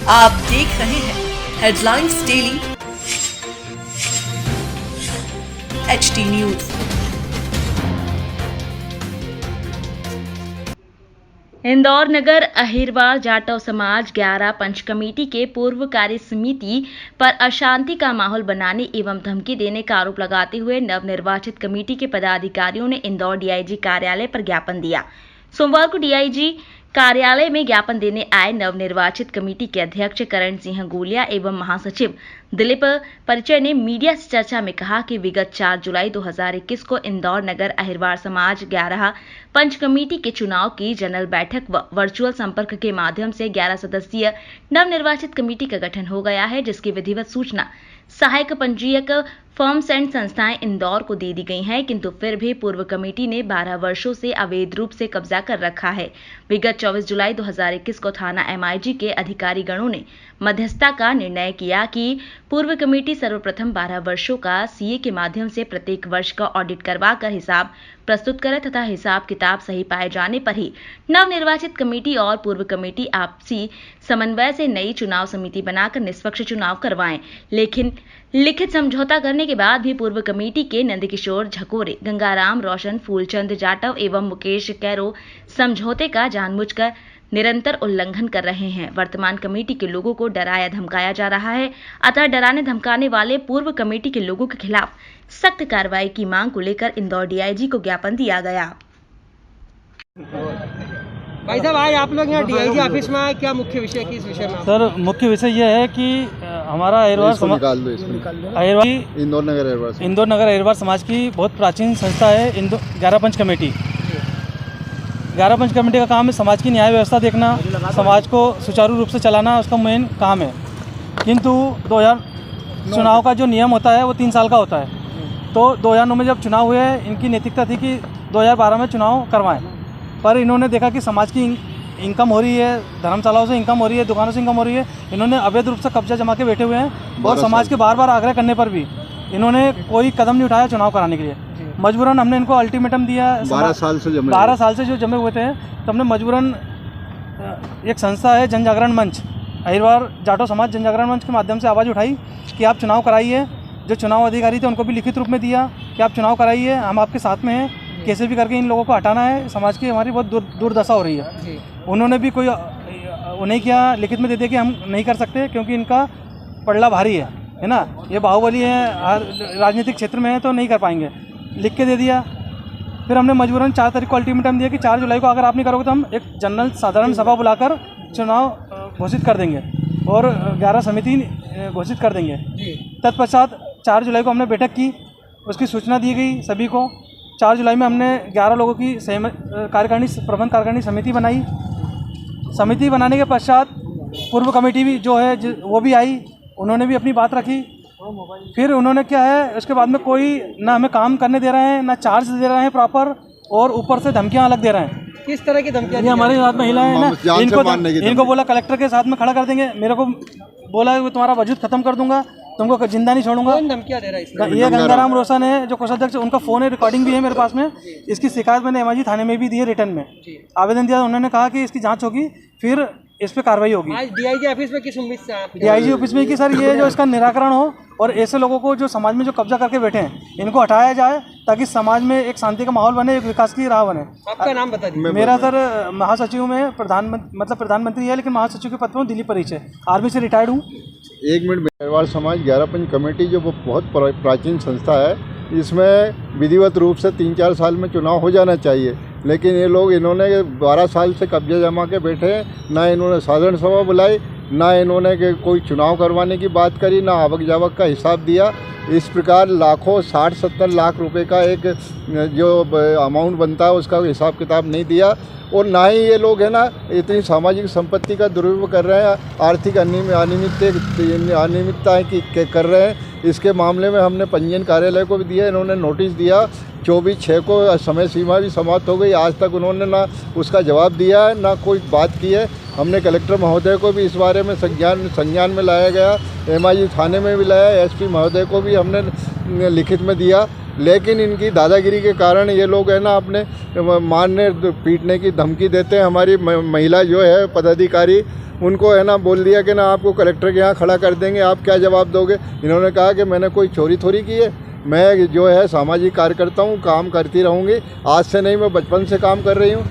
आप देख रहे हैं headlines daily HD news. Indore नगर अहिरवार जाटव समाज 11 पंच कमेटी के पूर्व कार्य समिति पर अशांति का माहौल बनाने एवं धमकी देने का आरोप लगाते हुए नवनिर्वाचित कमेटी के पदाधिकारियों ने इंदौर डीआईजी कार्यालय पर ज्ञापन दिया। सोमवार को डीआईजी कार्यालय में ज्ञापन देने आए नवनिर्वाचित कमेटी के अध्यक्ष करण सिंह गोलिया एवं महासचिव दिलीप परिचय ने मीडिया से चर्चा में कहा कि विगत 4 जुलाई 2021 को इंदौर नगर अहिरवार समाज 11 पंच कमेटी के चुनाव की जनरल बैठक व वर्चुअल संपर्क के माध्यम से 11 सदस्यीय नवनिर्वाचित कमेटी का गठन हो गया है, जिसकी विधिवत सूचना सहायक पंजीयक फर्म्स एंड संस्थाएं इंदौर को दे दी गई हैं, किंतु फिर भी पूर्व कमेटी ने 12 वर्षों से अवैध रूप से कब्जा कर रखा है। विगत 24 जुलाई 2021 को थाना MIG के अधिकारी गणों ने मध्यस्थता का निर्णय किया कि पूर्व कमेटी सर्वप्रथम 12 वर्षों का CA के माध्यम से प्रत्येक वर्ष का ऑडिट करवाकर हिसाब प्रस्तुत करे तथा हिसाब किताब सही पाए जाने पर ही नवनिर्वाचित कमेटी और पूर्व कमेटी आपसी समन्वय से नई चुनाव समिति बनाकर निष्पक्ष चुनाव करवाएं। लेकिन लिखित समझौता करने के बाद भी पूर्व कमेटी के नंदकिशोर झकोरे, गंगाराम रोशन, फूलचंद जाटव एवं मुकेश कैरो समझौते का जानबूझकर निरंतर उल्लंघन कर रहे हैं। वर्तमान कमेटी के लोगों को डराया धमकाया जा रहा है, अतः डराने धमकाने वाले पूर्व कमेटी के लोगों के खिलाफ सख्त कार्रवाई की मांग को लेकर इंदौर डीआईजी को ज्ञापन दिया गया। भाई साहब, आज आप लोग यहाँ डीआईजी ऑफिस में आए, क्या मुख्य विषय किस विषय में? सर, मुख्य विषय यह है कि हमारा अहिरवार इंदौर नगर अहिरवार समाज की बहुत प्राचीन संस्था है 11 पंच कमेटी। 11 पंच कमेटी का काम है समाज की न्याय व्यवस्था देखना, समाज को सुचारू रूप से चलाना, उसका मेन काम है। किंतु 2000 चुनाव का जो नियम होता है वो 3 साल का होता है। तो 2009 में जब चुनाव हुए, इनकी नैतिकता थी कि 2012 में चुनाव करवाएं, पर इन्होंने देखा कि समाज की इनकम हो रही है, धर्मशालाओं से इनकम हो रही है, दुकानों से इनकम हो रही है, इन्होंने अवैध रूप से कब्जा जमा के बैठे हुए हैं और समाज के बार बार आग्रह करने पर भी इन्होंने कोई कदम नहीं उठाया चुनाव कराने के लिए। मजबूरन हमने इनको अल्टीमेटम दिया। 12 साल से जो जमे हुए थे, तो हमने मजबूरन एक संस्था है जन जागरण मंच, अहिरवार जाटव समाज जन जागरण मंच के माध्यम से आवाज़ उठाई कि आप चुनाव कराइए। जो चुनाव अधिकारी थे उनको भी लिखित रूप में दिया कि आप चुनाव कराइए, हम आपके साथ में हैं, कैसे भी करके इन लोगों को हटाना है, समाज की हमारी बहुत दुर्दशा हो रही है। उन्होंने भी कोई नहीं किया, लिखित में दे दिया कि हम नहीं कर सकते क्योंकि इनका पड़ला भारी है ना, ये बाहुबली है, राजनीतिक क्षेत्र में है तो नहीं कर पाएंगे, लिख के दे दिया। फिर हमने मजबूरन 4 तारीख को अल्टीमेटम दिया कि 4 जुलाई को अगर आप नहीं करोगे तो हम एक जनरल साधारण सभा बुलाकर चुनाव घोषित कर देंगे और 11 समिति घोषित कर देंगे। तत्पश्चात 4 जुलाई को हमने बैठक की, उसकी सूचना दी गई सभी को। 4 जुलाई में हमने 11 लोगों की प्रबंध कार्यकारिणी समिति बनाई। समिति बनाने के पश्चात पूर्व कमेटी भी जो है वो भी आई, उन्होंने भी अपनी बात रखी। फिर उन्होंने क्या है, उसके बाद में कोई ना हमें काम करने दे रहे हैं, ना चार्ज दे रहे हैं प्रॉपर, और ऊपर से धमकियां अलग दे रहे हैं। किस तरह की धमकियां? ये हमारे साथ महिलाएं हैं ना, इनको बोला कलेक्टर के साथ में खड़ा कर देंगे, मेरे को बोला कि तुम्हारा वजूद खत्म कर दूंगा, तुमको जिंदा नहीं छोड़ूंगा। कौन धमकियां दे रहा है? ये गंगाराम रोशन है जो कोषाध्यक्ष, उनका फ़ोन है, रिकॉर्डिंग भी है मेरे पास में। इसकी शिकायत मैंने MIG थाने में भी दी है, रिटर्न में आवेदन दिया। उन्होंने कहा कि इसकी जांच होगी, फिर इस पे कार्रवाई होगी। आज डीआईजी ऑफिस में किस उम्मीद से आप? डीआईजी ऑफिस में कि सर ये जो इसका निराकरण हो और ऐसे लोगों को जो समाज में जो कब्जा करके बैठे हैं इनको हटाया जाए, ताकि समाज में एक शांति का माहौल बने, एक विकास की राह बने। आपका नाम बता दीजिए। मेरा सर महासचिव में प्रधानमंत्री है, लेकिन महासचिव के पद पर दिलीप परिचय, आर्मी से रिटायर्ड हूँ। 1 मिनट। अहिरवार समाज 11 पंच कमेटी जो वो बहुत प्राचीन संस्था है, इसमें विधिवत रूप से 3-4 साल में चुनाव हो जाना चाहिए, लेकिन ये लोग इन्होंने 12 साल से कब्जा जमा के बैठे हैं। ना इन्होंने साधारण सभा बुलाई, ना इन्होंने कोई चुनाव करवाने की बात करी, ना आवक जावक का हिसाब दिया। इस प्रकार लाखों 60-70 लाख रुपए का एक जो अमाउंट बनता है उसका हिसाब किताब नहीं दिया, और ना ही ये लोग है ना इतनी सामाजिक संपत्ति का दुरुपयोग कर रहे हैं, आर्थिक अनियमितताएँ कर रहे हैं। इसके मामले में हमने पंजीयन कार्यालय को भी दिया, इन्होंने नोटिस दिया। 24/6 को समय सीमा भी समाप्त हो गई, आज तक उन्होंने ना उसका जवाब दिया है, ना कोई बात की है। हमने कलेक्टर महोदय को भी इस बारे में संज्ञान में लाया गया, MIG थाने में भी लाया, SP महोदय को भी हमने लिखित में दिया। लेकिन इनकी दादागिरी के कारण ये लोग है ना अपने मारने पीटने की धमकी देते हैं। हमारी महिला जो है पदाधिकारी उनको है ना बोल दिया कि ना आपको कलेक्टर के यहाँ खड़ा कर देंगे, आप क्या जवाब दोगे। इन्होंने कहा कि मैंने कोई चोरी थोड़ी की है, मैं जो है सामाजिक कार्यकर्ता हूँ, काम करती रहूँगी, आज से नहीं, मैं बचपन से काम कर रही हूँ।